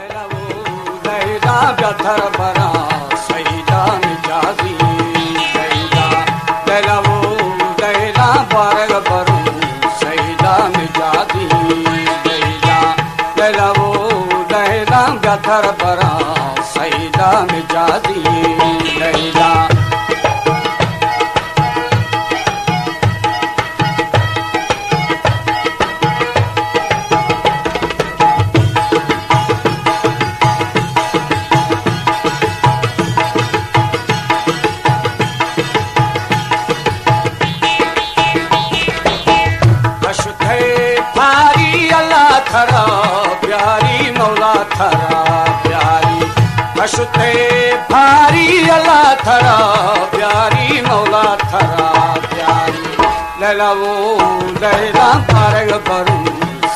लैला व्यथर बरा सईदा मिजाजी लैला बारग बरू सईदा मिजाजी लैला व्यथर बरा सईदा मिजाजी लैला थरा प्यारी मौला थरा प्यारी अशुते भारी अल्लाह थरा प्यारी मौला थरा प्यारी लैला बारग बरू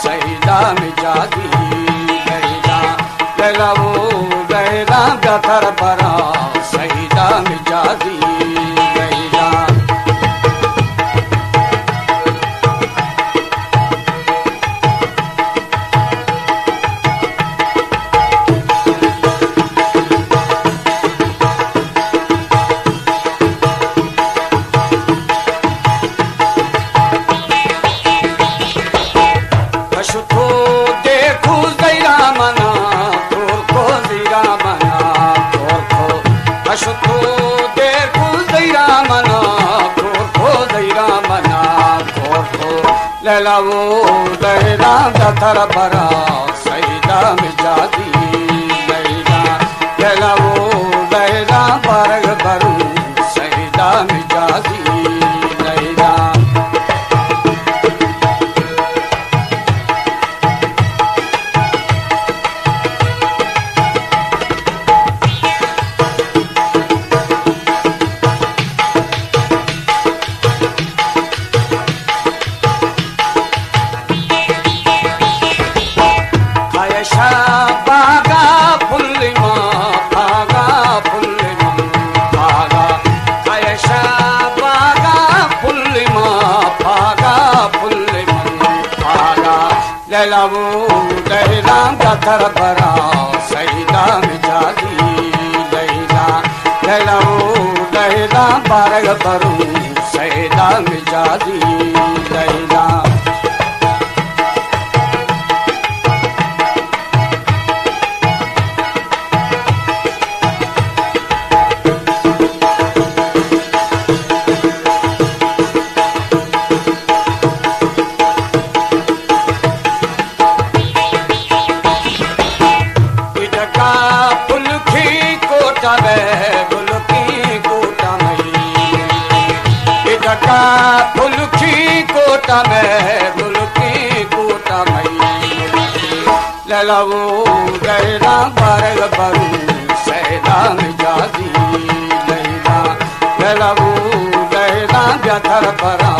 सईदा मिजाजी लैला व्यथर बरा सईदा मिजाजी लैला व्यथर बरा सईदा मिजाजी लैला बारग बरू सईदा मिजाजी लैला बागा फुल्लिमा भागा फुल्लिमा भागा आयशा बागा फुल्लिमा भागा फुल्लिमा भागा लैला व्यथर बरा सईदा मिजाजी लैला बारग बरू सईदा मिजाजी लैला फुलखी कोटा में फुलखी कोटा मई लैला बारग बरू सईदा मिजाजी लैला व्यथर बरा